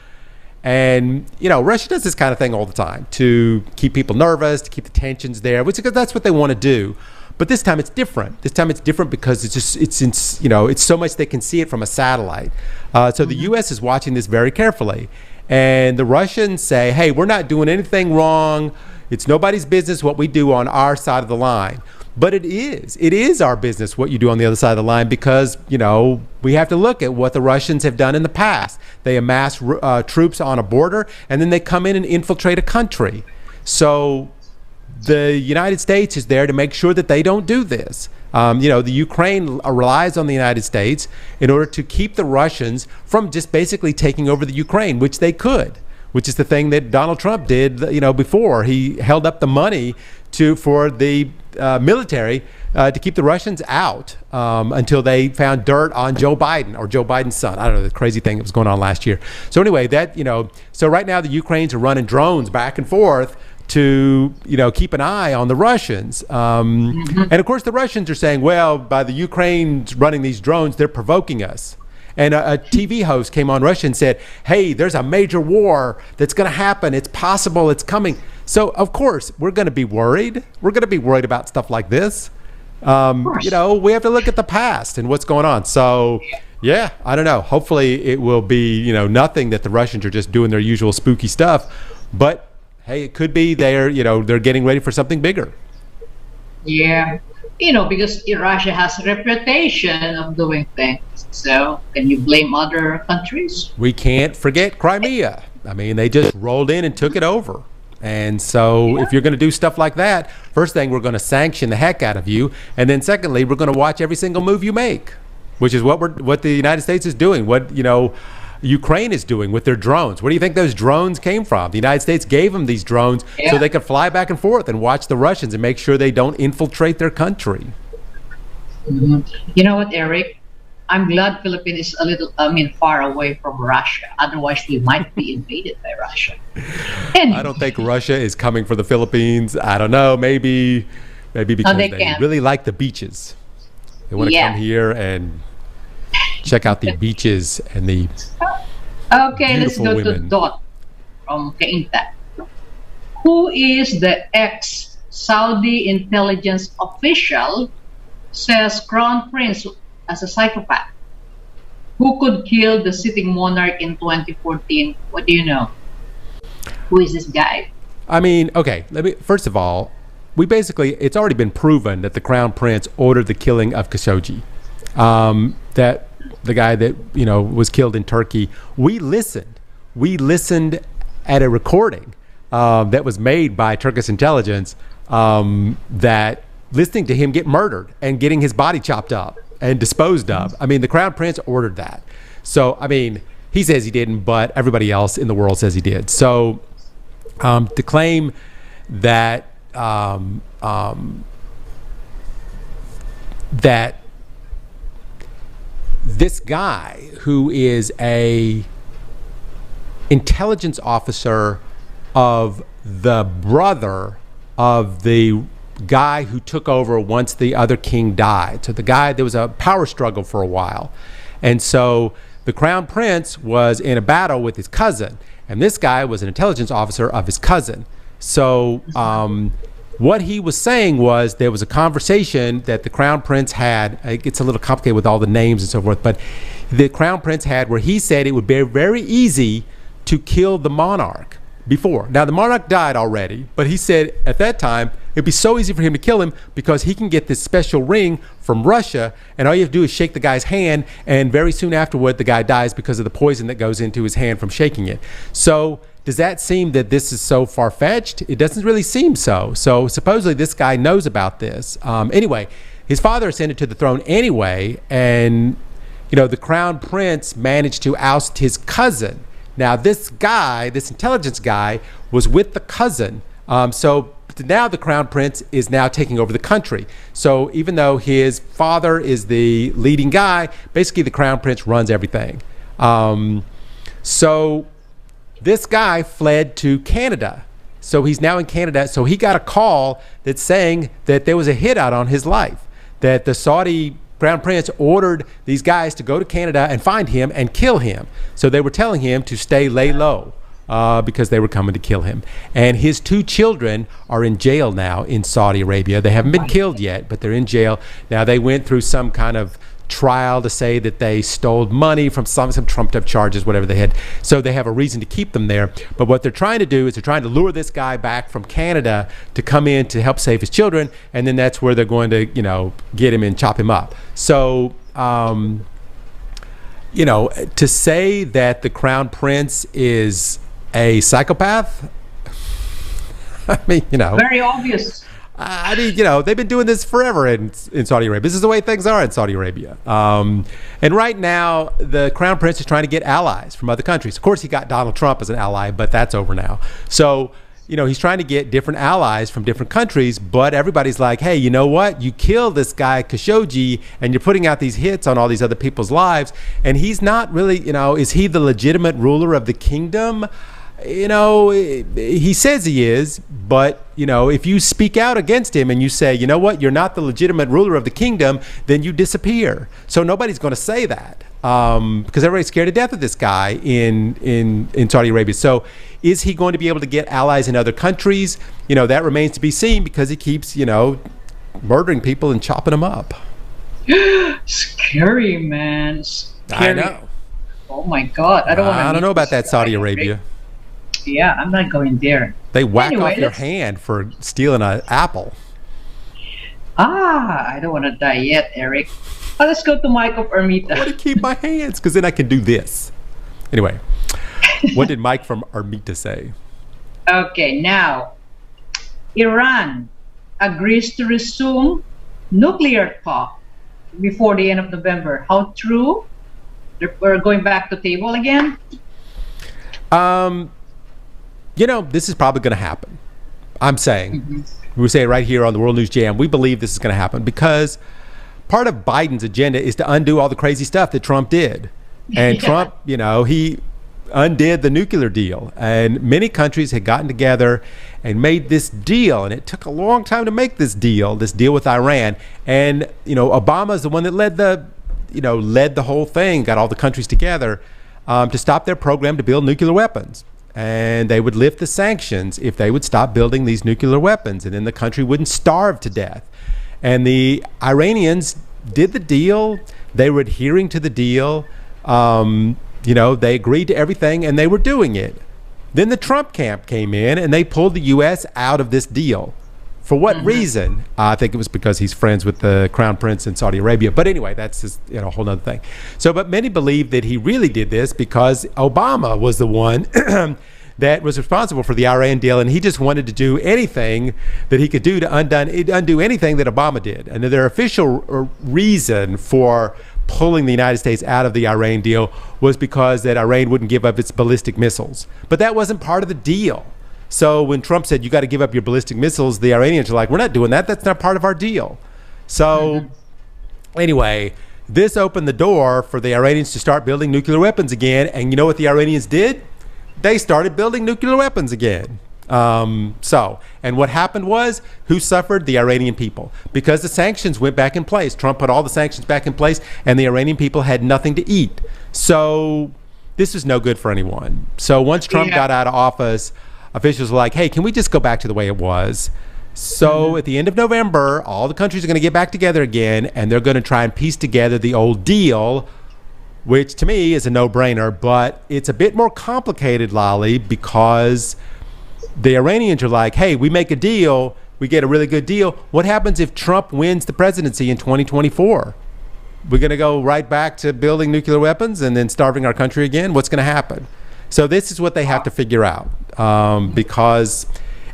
And, Russia does this kind of thing all the time to keep people nervous, to keep the tensions there, which because that's what they want to do. But this time it's different. This time it's different because it's so much they can see it from a satellite. So the U.S. is watching this very carefully. And the Russians say, hey, we're not doing anything wrong. It's nobody's business what we do on our side of the line. But it is our business what you do on the other side of the line because, we have to look at what the Russians have done in the past. They amass troops on a border and then they come in and infiltrate a country. So the United States is there to make sure that they don't do this. The Ukraine relies on the United States in order to keep the Russians from just basically taking over the Ukraine, which they could, which is the thing that Donald Trump did, before. He held up the money for the military to keep the Russians out until they found dirt on Joe Biden or Joe Biden's son. I don't know, the crazy thing that was going on last year. So anyway, so right now the Ukrainians are running drones back and forth to keep an eye on the Russians, and of course the Russians are saying, well, by the Ukrainians running these drones, they're provoking us. And a TV host came on Russia and said, hey, there's a major war that's going to happen. It's possible. It's coming. So of course we're going to be worried. We're going to be worried about stuff like this. We have to look at the past and what's going on. So yeah, I don't know. Hopefully it will be nothing that the Russians are just doing their usual spooky stuff, but hey, it could be they're getting ready for something bigger. Yeah, because Russia has a reputation of doing things. So can you blame other countries? We can't forget Crimea. I mean, they just rolled in and took it over. And so if you're going to do stuff like that, first thing, we're going to sanction the heck out of you. And then secondly, we're going to watch every single move you make, which is what the United States is doing. What, Ukraine is doing with their drones. Where do you think those drones came from? The United States gave them these drones so they could fly back and forth and watch the Russians and make sure they don't infiltrate their country. You know what, Eric? I'm glad Philippines is a little, I mean, far away from Russia. Otherwise, we might be invaded by Russia. I don't think Russia is coming for the Philippines. I don't know. Maybe because they they can't. really like the beaches. They want to Yeah. come here and check out the beaches and the Okay, let's Beautiful go to women. Dot from Kainta. Who is the ex-Saudi intelligence official, says Crown Prince as a psychopath, who could kill the sitting monarch in 2014? What do you know? Who is this guy? I mean, okay, first of all, it's already been proven that the Crown Prince ordered the killing of Khashoggi. That the guy that, was killed in Turkey. We listened at a recording that was made by Turkish intelligence, that listening to him get murdered and getting his body chopped up and disposed of. I mean, the Crown Prince ordered that. So, I mean, he says he didn't, but everybody else in the world says he did. So, to claim that that this guy who is a intelligence officer of the brother of the guy who took over once the other king died. So there was a power struggle for a while. And so the Crown Prince was in a battle with his cousin, and this guy was an intelligence officer of his cousin. So what he was saying was there was a conversation that the Crown Prince had. It gets a little complicated with all the names and so forth, but the Crown Prince had where he said it would be very easy to kill the monarch before. Now, the monarch died already, but he said at that time it'd be so easy for him to kill him because he can get this special ring from Russia, and all you have to do is shake the guy's hand, and very soon afterward the guy dies because of the poison that goes into his hand from shaking it. So does that seem that this is so far-fetched? It doesn't really seem so. So supposedly this guy knows about this. Anyway, his father ascended to the throne anyway, and the Crown Prince managed to oust his cousin. Now this guy, this intelligence guy, was with the cousin. So now the Crown Prince is now taking over the country. So even though his father is the leading guy, basically the Crown Prince runs everything. So this guy fled to Canada. So he's now in Canada. So he got a call that's saying that there was a hit out on his life, that the Saudi Crown Prince ordered these guys to go to Canada and find him and kill him. So they were telling him to lay low because they were coming to kill him. And his 2 children are in jail now in Saudi Arabia. They haven't been killed yet, but they're in jail. Now they went through some kind of trial to say that they stole money from some trumped up charges, whatever they had. So they have a reason to keep them there. But what they're trying to do is they're trying to lure this guy back from Canada to come in to help save his children. And then that's where they're going to, get him and chop him up. So, to say that the Crown Prince is a psychopath, I mean, Very obvious. I mean, they've been doing this forever in Saudi Arabia. This is the way things are in Saudi Arabia. And right now, the Crown Prince is trying to get allies from other countries. Of course, he got Donald Trump as an ally, but that's over now. So, he's trying to get different allies from different countries, but everybody's like, hey, you know what? You killed this guy, Khashoggi, and you're putting out these hits on all these other people's lives, and he's not really, is he the legitimate ruler of the kingdom? He says he is, but, if you speak out against him and you say, you know what, you're not the legitimate ruler of the kingdom, then you disappear. So nobody's going to say that because everybody's scared to death of this guy in Saudi Arabia. So is he going to be able to get allies in other countries? That remains to be seen because he keeps, murdering people and chopping them up. Scary, man. Scary. I know. Oh my God. I don't know about that Saudi Arabia. Yeah, I'm not going there. They whack off your hand for stealing an apple. I don't want to die yet, Eric. Let's go to Mike of Ermita. I want to keep my hands because then I can do this. Anyway, what did Mike from Ermita say? Okay, now, Iran agrees to resume nuclear talk before the end of November. How true? We're going back to table again? This is probably going to happen. I'm saying. We say right here on the World News Jam, we believe this is going to happen because part of Biden's agenda is to undo all the crazy stuff that Trump did. And Trump, he undid the nuclear deal. And many countries had gotten together and made this deal. And it took a long time to make this deal with Iran. And, Obama's the one that led the whole thing, got all the countries together to stop their program to build nuclear weapons. And they would lift the sanctions if they would stop building these nuclear weapons. And then the country wouldn't starve to death. And the Iranians did the deal. They were adhering to the deal. They agreed to everything and they were doing it. Then the Trump camp came in and they pulled the U.S. out of this deal. For what reason? I think it was because he's friends with the Crown Prince in Saudi Arabia. But anyway, that's just a whole other thing. So, but many believe that he really did this because Obama was the one that was responsible for the Iran deal, and he just wanted to do anything that he could do to undo anything that Obama did. And their official reason for pulling the United States out of the Iran deal was because that Iran wouldn't give up its ballistic missiles. But that wasn't part of the deal. So when Trump said, you got to give up your ballistic missiles, the Iranians are like, we're not doing that. That's not part of our deal. So anyway, this opened the door for the Iranians to start building nuclear weapons again. And you know what the Iranians did? They started building nuclear weapons again. And what happened was, who suffered? The Iranian people. Because the sanctions went back in place. Trump put all the sanctions back in place, and the Iranian people had nothing to eat. So this was no good for anyone. So once Trump got out of office, officials were like, hey, can we just go back to the way it was? So at the end of November, all the countries are going to get back together again, and they're going to try and piece together the old deal, which to me is a no-brainer, but it's a bit more complicated, Lalie, because the Iranians are like, hey, we make a deal, we get a really good deal. What happens if Trump wins the presidency in 2024? We're going to go right back to building nuclear weapons and then starving our country again? What's going to happen? So this is what they have to figure out, because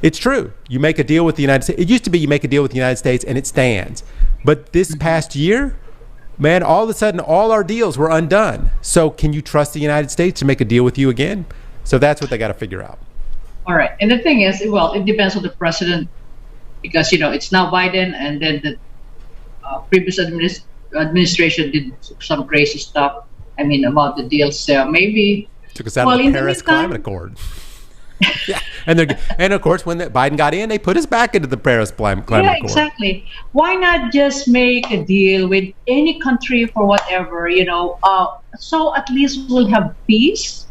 it's true. You make a deal with the United States. It used to be you make a deal with the United States and it stands. But this past year, man, all of a sudden, all our deals were undone. So can you trust the United States to make a deal with you again? So that's what they got to figure out. All right. And the thing is, well, it depends on the president, because, it's now Biden, and then the previous administration did some crazy stuff. About the deals. So maybe took us out of the Paris Climate Accord. Yeah, and of course, when Biden got in, they put us back into the Paris Climate Accord. Yeah, exactly. Why not just make a deal with any country for whatever, so at least we'll have peace,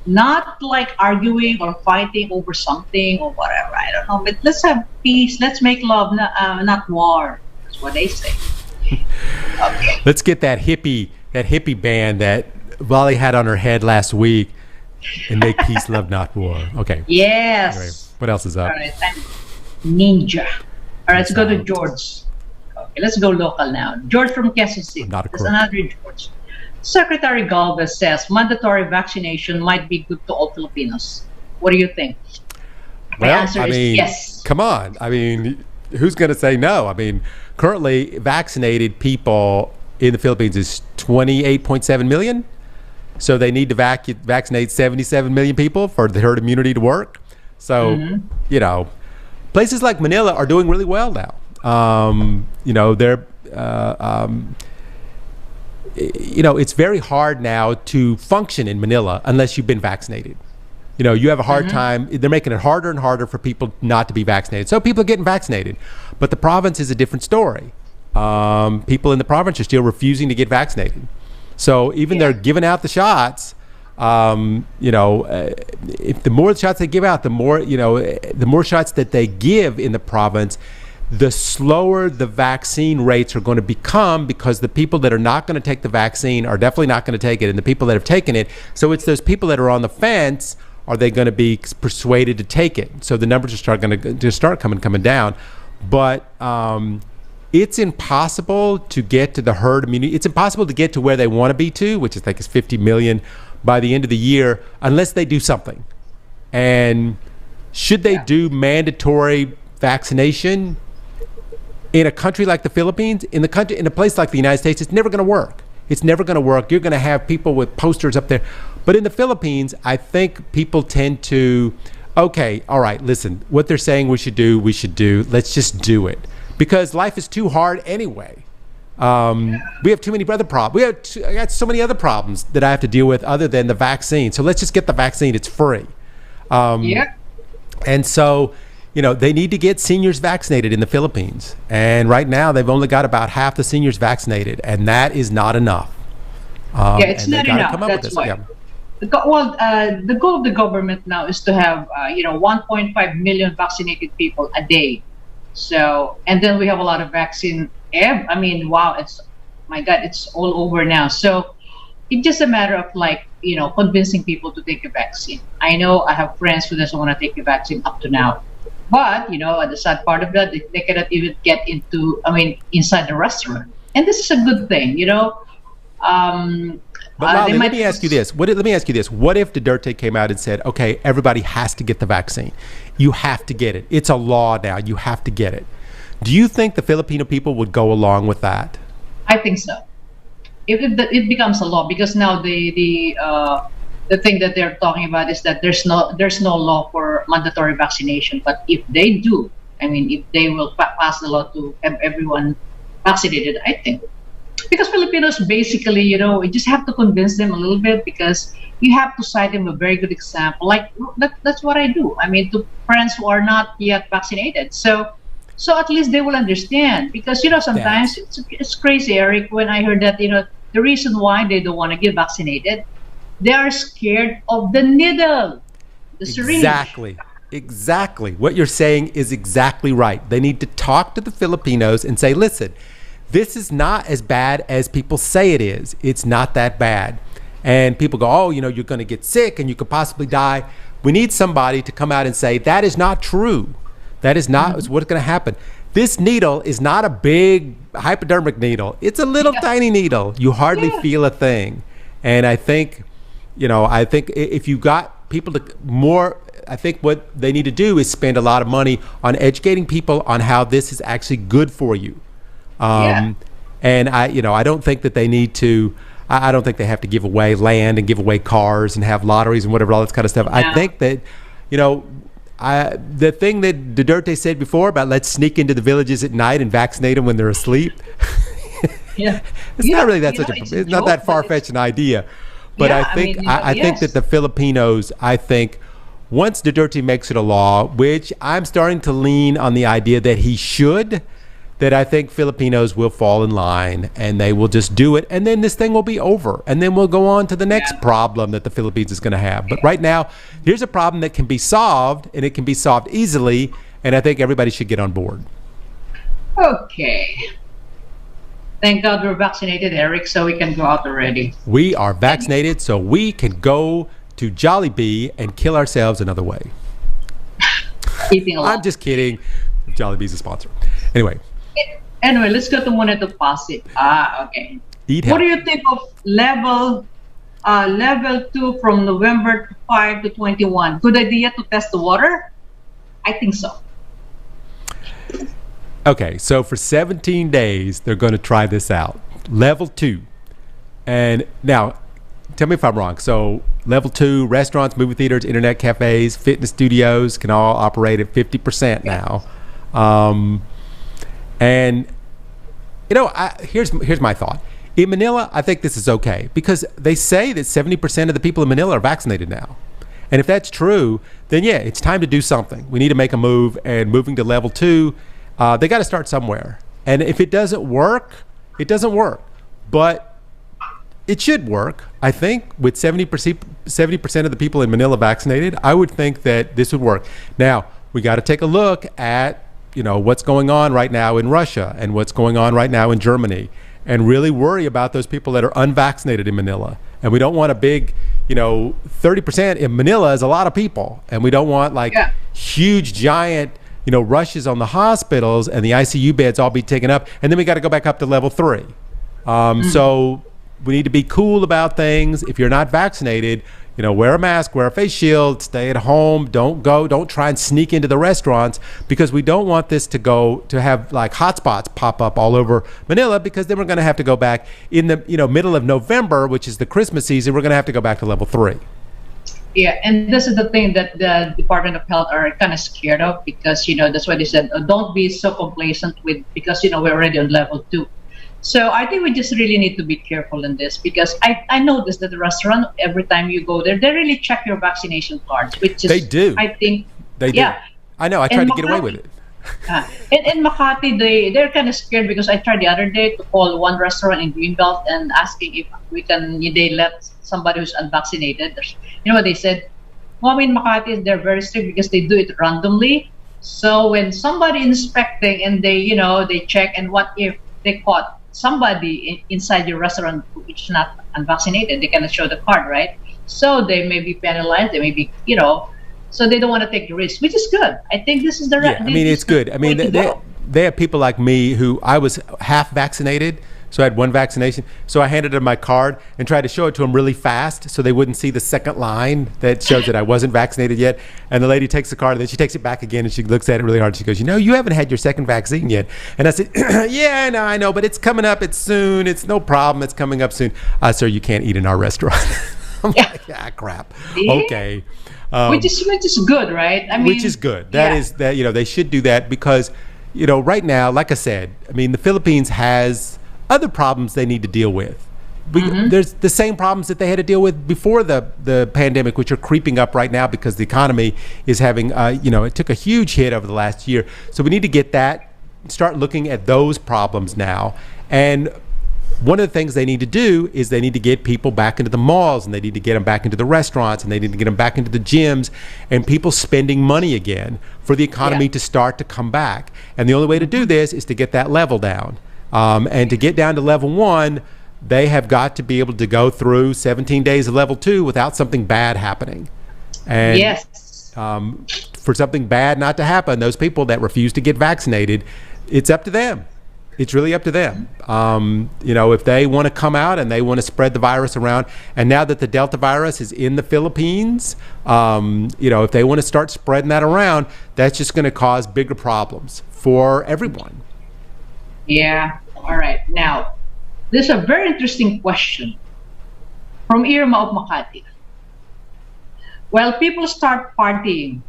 not like arguing or fighting over something or whatever. I don't know, but let's have peace. Let's make love, not war. That's what they say. Okay. Let's get that hippie band that Lalie had on her head last week, and make peace, love, not war. Okay. Yes. Anyway, what else is up? All right. Ninja. All right, let's go to George. Okay, let's go local now. George from Quezon City. There's another George. Secretary Galvez says mandatory vaccination might be good to all Filipinos. What do you think? My answer is yes. Come on. Who's going to say no? Currently vaccinated people in the Philippines is 28.7 million. So they need to vaccinate 77 million people for the herd immunity to work. So, places like Manila are doing really well now. They're, it's very hard now to function in Manila unless you've been vaccinated. You have a hard time. They're making it harder and harder for people not to be vaccinated. So people are getting vaccinated. But the province is a different story. People in the province are still refusing to get vaccinated. So even they're giving out the shots, if the more shots they give out, the more shots that they give in the province, the slower the vaccine rates are going to become, because the people that are not going to take the vaccine are definitely not going to take it, and the people that have taken it, so it's those people that are on the fence, are they going to be persuaded to take it? So the numbers are going to start coming down. But it's impossible to get to the herd immunity. It's impossible to get to where they want to be to, which is 50 million by the end of the year, unless they do something. And should they do mandatory vaccination in a country like the Philippines? In a place like the United States, it's never going to work. It's never going to work. You're going to have people with posters up there. But in the Philippines, I think people tend to, okay, all right, listen, what they're saying we should do, let's just do it. Because life is too hard anyway. We have too many other problems. I got so many other problems that I have to deal with other than the vaccine. So let's just get the vaccine. It's free. Yeah. And so, they need to get seniors vaccinated in the Philippines. And right now, they've only got about half the seniors vaccinated, and that is not enough. It's not enough. That's why. Yeah. The goal of the government now is to have 1.5 million vaccinated people a day. So, and then we have a lot of vaccine. I mean, wow, it's all over now. So it's just a matter of convincing people to take the vaccine. I know I have friends who doesn't want to take the vaccine up to now, but the sad part of that, they cannot even get inside the restaurant, and this is a good thing, But Lalie, let me ask you this. What if Duterte came out and said, okay, everybody has to get the vaccine. You have to get it. It's a law now. You have to get it. Do you think the Filipino people would go along with that? I think so. If it becomes a law, because now the thing that they're talking about is that there's no law for mandatory vaccination. But if they do, if they will pass the law to have everyone vaccinated, I think. Because Filipinos basically, we just have to convince them a little bit, because you have to cite them a very good example. Like that's what I do. To friends who are not yet vaccinated. So at least they will understand. Because sometimes it's crazy, Eric, when I heard that the reason why they don't want to get vaccinated, they are scared of the needle, the syringe. Exactly. What you're saying is exactly right. They need to talk to the Filipinos and say, listen, this is not as bad as people say it is. It's not that bad. And people go, oh, you're going to get sick and you could possibly die. We need somebody to come out and say, that is not true. That is not what's going to happen. This needle is not a big hypodermic needle. It's a little tiny needle. You hardly feel a thing. And I think if you got people I think what they need to do is spend a lot of money on educating people on how this is actually good for you. And I don't think that they need to. I don't think they have to give away land and give away cars and have lotteries and whatever, all this kind of stuff. No. I think that, the thing that Duterte said before about let's sneak into the villages at night and vaccinate them when they're asleep. It's not really that it's not that far-fetched an idea. But I think I think that the Filipinos, once Duterte makes it a law, which I'm starting to lean on the idea that he should, that I think Filipinos will fall in line and they will just do it, and then this thing will be over, and then we'll go on to the next problem that the Philippines is going to have. But right now, here's a problem that can be solved, and it can be solved easily, and I think everybody should get on board. Okay. Thank God we're vaccinated, Eric, so we can go out already. We are vaccinated, so we can go to Jollibee and kill ourselves another way. Eating a lot. I'm just kidding. Jollibee's a sponsor. Anyway, let's go to Moneto Pasig. Okay. What do you think of level 2 from November 5 to 21? Good idea to test the water? I think so. Okay, so for 17 days, they're going to try this out. Level 2. And now, tell me if I'm wrong. So level 2, restaurants, movie theaters, internet cafes, fitness studios can all operate at 50% now. And here's my thought. In Manila, I think this is okay, because they say that 70% of the people in Manila are vaccinated now. And if that's true, then it's time to do something. We need to make a move, and moving to level 2, they got to start somewhere. And if it doesn't work, it doesn't work. But it should work. I think with 70% of the people in Manila vaccinated, I would think that this would work. Now, we got to take a look at what's going on right now in Russia and what's going on right now in Germany, and really worry about those people that are unvaccinated in Manila. And we don't want a big, 30% in Manila is a lot of people. And we don't want huge, giant, rushes on the hospitals and the ICU beds all be taken up. And then we got to go back up to level 3. So we need to be cool about things. If you're not vaccinated, wear a mask, wear a face shield, stay at home, don't try and sneak into the restaurants, because we don't want this to have hotspots pop up all over Manila, because then we're going to have to go back in the middle of November, which is the Christmas season. We're going to have to go back to level 3. Yeah, and this is the thing that the Department of Health are kind of scared of, because that's why they said don't be so complacent with, because we're already on level 2. So I think we just really need to be careful in this because I noticed that the restaurant, every time you go there, they really check your vaccination cards, which is, They do. I think, They do. yeah. I know. I tried to get away with it. In Makati, they're kind of scared because I tried the other day to call one restaurant in Greenbelt and asking if they let somebody who's unvaccinated. You know what they said? Well, in Makati, they're very strict because they do it randomly. So when somebody inspecting and they check, and what if they caught somebody inside your restaurant which is not unvaccinated, they cannot show the card, right? So they may be penalized, they may be, so they don't want to take the risk, which is good. I think this is the right. Yeah, I mean, it's good. I mean, they have people like me who I was half vaccinated, so I had one vaccination. So I handed them my card and tried to show it to them really fast so they wouldn't see the second line that shows that I wasn't vaccinated yet. And the lady takes the card and then she takes it back again and she looks at it really hard. She goes, you haven't had your second vaccine yet. And I said, yeah, no, I know, but it's coming up. It's soon. It's no problem. It's coming up soon. Sir, you can't eat in our restaurant. I'm like, crap. Yeah. Okay. Which is good, right? I mean, which is good. That is that they should do that because right now, like I said, I mean the Philippines has other problems they need to deal with. There's the same problems that they had to deal with before the pandemic, which are creeping up right now because the economy is having it took a huge hit over the last year. So we need to start looking at those problems now. And one of the things they need to do is they need to get people back into the malls, and they need to get them back into the restaurants, and they need to get them back into the gyms, and people spending money again for the economy to start to come back. And the only way to do this is to get that level down. And to get down to level 1, they have got to be able to go through 17 days of level 2 without something bad happening. And for something bad not to happen, those people that refuse to get vaccinated, it's up to them. It's really up to them. If they want to come out and they want to spread the virus around, and now that the Delta virus is in the Philippines, if they want to start spreading that around, that's just going to cause bigger problems for everyone. Yeah. All right. Now, this is a very interesting question from Irma of Makati. Well, people start partying.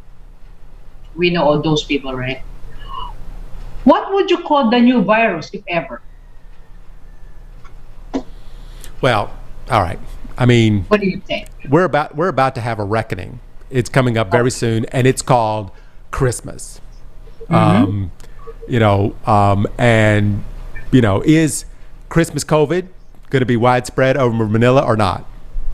We know all those people, right? What would you call the new virus, if ever? Well, all right. I mean, what do you think? We're about to have a reckoning. It's coming up very soon, and it's called Christmas. Is Christmas COVID going to be widespread over Manila or not?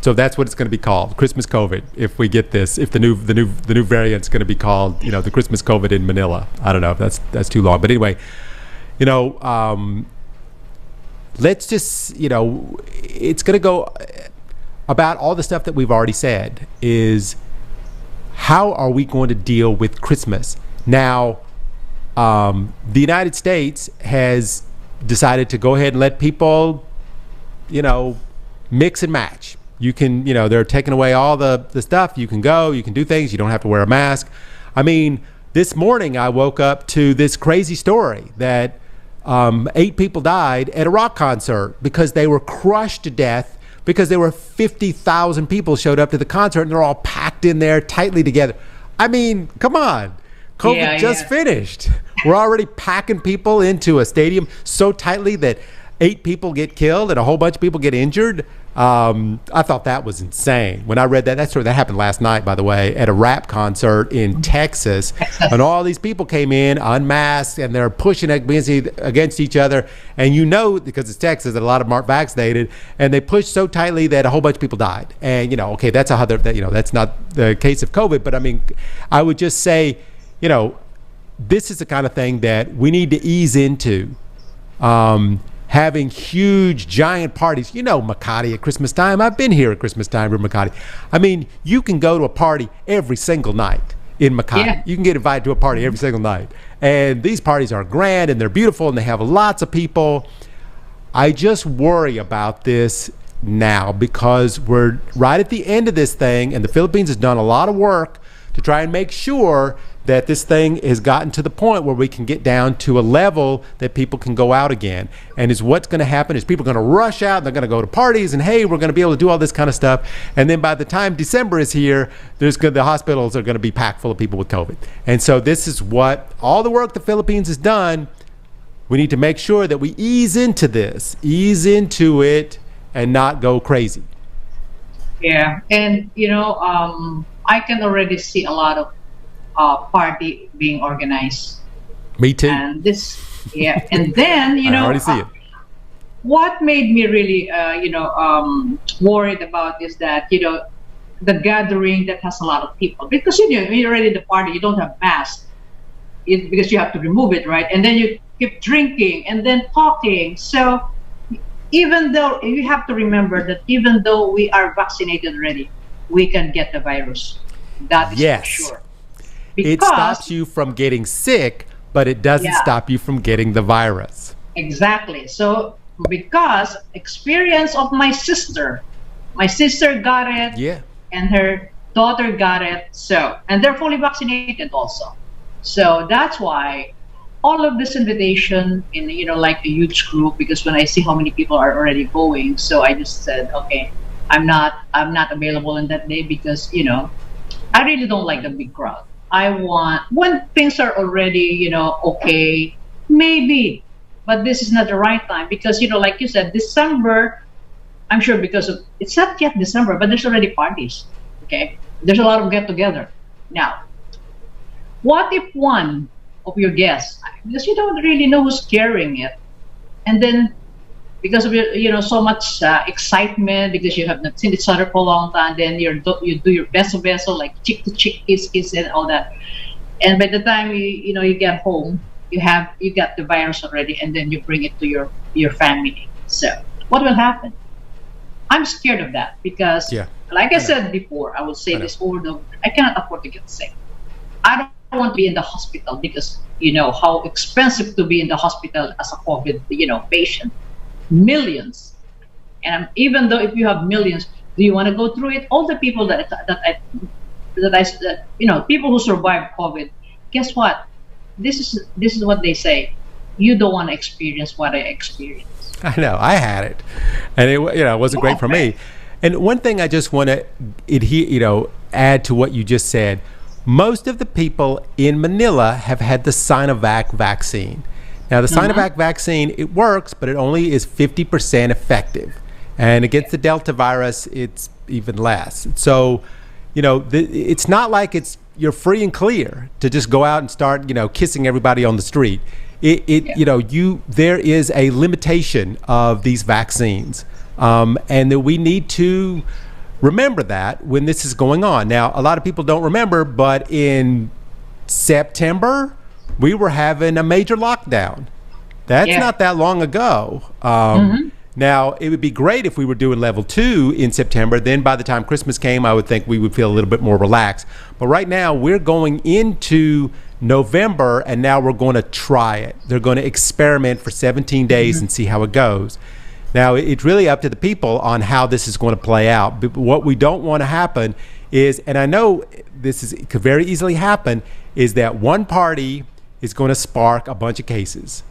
So that's what it's going to be called, Christmas COVID. If we get this, if the new variant's going to be called, the Christmas COVID in Manila. I don't know if that's too long, but anyway, let's just, it's going to go about all the stuff that we've already said. Is how are we going to deal with Christmas now? The United States has decided to go ahead and let people, mix and match. You can, they're taking away all the stuff. You can go, you can do things. You don't have to wear a mask. I mean, this morning I woke up to this crazy story that 8 people died at a rock concert because they were crushed to death because there were 50,000 people showed up to the concert and they're all packed in there tightly together. I mean, come on. COVID just finished. We're already packing people into a stadium so tightly that 8 people get killed and a whole bunch of people get injured. I thought that was insane. When I read that story, that happened last night, by the way, at a rap concert in Texas. And all these people came in unmasked and they're pushing against each other. And because it's Texas, that a lot of them aren't vaccinated. And they pushed so tightly that a whole bunch of people died. And, that's that's not the case of COVID. But I mean, I would just say, this is the kind of thing that we need to ease into. Having huge, giant parties. Makati at Christmas time. I've been here at Christmas time in Makati. I mean, you can go to a party every single night in Makati. Yeah. You can get invited to a party every single night. And these parties are grand and they're beautiful and they have lots of people. I just worry about this now because we're right at the end of this thing, and the Philippines has done a lot of work to try and make sure that this thing has gotten to the point where we can get down to a level that people can go out again. And what's going to happen is people are going to rush out, and they're going to go to parties, and hey, we're going to be able to do all this kind of stuff. And then by the time December is here, the hospitals are going to be packed full of people with COVID. And so this is what all the work the Philippines has done. we need to make sure that we ease into it, and not go crazy. Yeah, and I can already see a lot of party being organized, Me too. and this, yeah, and then I already see it. what made me really, worried about is that the gathering that has a lot of people, because when you're already at the party, you don't have masks, because you have to remove it, right? And then you keep drinking and then talking. So even though you have to remember that even though we are vaccinated already, we can get the virus. That is Yes. for sure. It stops you from getting sick, but it doesn't Yeah. stop you from getting the virus. Exactly. So because experience of my sister got it, Yeah. and her daughter got it. So, and they're fully vaccinated also. So that's why all of this invitation in like a huge group, because when I see how many people are already going, so I just said, okay, I'm not available in that day, because I really don't like the big crowd. I want, when things are already okay, maybe, but this is not the right time, because like you said, December, I'm sure, because of, it's not yet December, but there's already parties. Okay, there's a lot of get together now. What if one of your guests, because you don't really know who's carrying it, and then because of so much excitement, because you have not seen each other for a long time, then you do your beso beso, like chick to chick, kiss and all that, and by the time you get home, you got the virus already, and then you bring it to your family. So what will happen? I'm scared of that, because like I said before, I will say this over and over, I cannot afford to get sick. I don't want to be in the hospital, because how expensive to be in the hospital as a COVID patient. Millions. And even though if you have millions, do you want to go through it? All the people that people who survived COVID, guess what? This is what they say. You don't want to experience what I experienced. I know, I had it, and it wasn't great for me. And one thing I just want to add to what you just said. Most of the people in Manila have had the Sinovac vaccine. Now, the Sinovac vaccine, it works, but it only is 50% effective. And against the Delta virus, it's even less. So, it's not like you're free and clear to just go out and start, kissing everybody on the street. There is a limitation of these vaccines, and that we need to remember that when this is going on. Now, a lot of people don't remember, but in September, we were having a major lockdown. That's not that long ago. Now, it would be great if we were doing level 2 in September. Then by the time Christmas came, I would think we would feel a little bit more relaxed. But right now, we're going into November, and now we're going to try it. They're going to experiment for 17 days and see how it goes. Now, it's really up to the people on how this is going to play out. But what we don't want to happen is, and I know it could very easily happen, is that one party is going to spark a bunch of cases,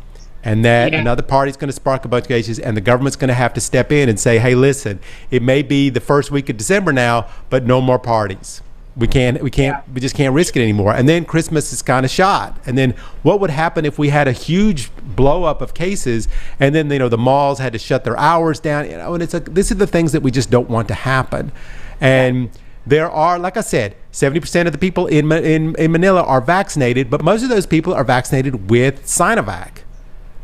and that another party is going to spark a bunch of cases, and the government's going to have to step in and say, hey, listen, it may be the first week of December now, but no more parties. We just can't risk it anymore. And then Christmas is kind of shot. And then what would happen if we had a huge blow up of cases, and then the malls had to shut their hours down? And it's this are the things that we just don't want to happen. And there are, like I said, 70% of the people in Manila are vaccinated, but most of those people are vaccinated with Sinovac.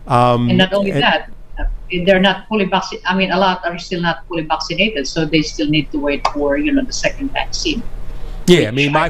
And not only that, they're not fully vaccinated. I mean, a lot are still not fully vaccinated, so they still need to wait for the second vaccine. Yeah, I mean, my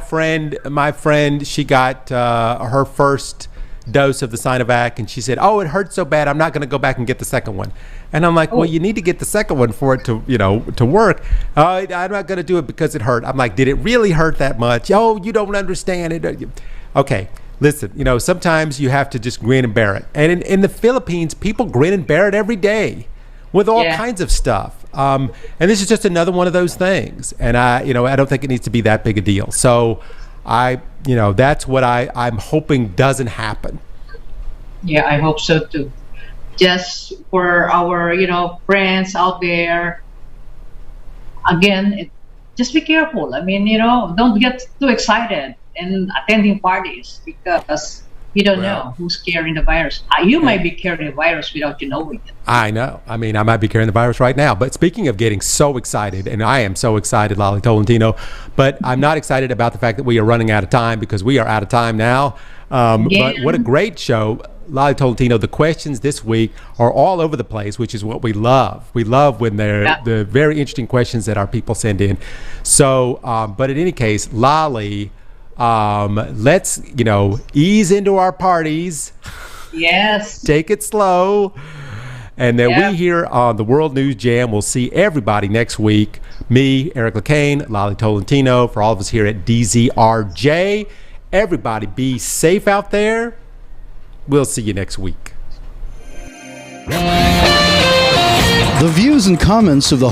friend, she got her first dose of the Sinovac, and she said, "Oh, it hurts so bad, I'm not going to go back and get the second one." And I'm like, "Well, you need to get the second one for it to work." I'm not going to do it because it hurt. I'm like, "Did it really hurt that much?" "Oh, you don't understand it." Okay, listen, sometimes you have to just grin and bear it. And in the Philippines, people grin and bear it every day with all kinds of stuff. And this is just another one of those things. And I don't think it needs to be that big a deal. So that's what I'm hoping doesn't happen. Yeah, I hope so too. Just for our, friends out there, again, just be careful. I mean, don't get too excited in attending parties, because You don't Well, know who's carrying the virus. You might be carrying the virus without you knowing it. I know. I mean, I might be carrying the virus right now. But speaking of getting so excited, and I am so excited, Lalie Tolentino, but I'm not excited about the fact that we are running out of time, because we are out of time now. But what a great show. Lalie Tolentino, the questions this week are all over the place, which is what we love. We love when they're the very interesting questions that our people send in. So, but in any case, Lalie, let's, ease into our parties. Yes. Take it slow. And then we here on the World News Jam will see everybody next week. Me, Eric Lecain, Lalie Tolentino, for all of us here at DZRJ. Everybody be safe out there. We'll see you next week. The views and comments of the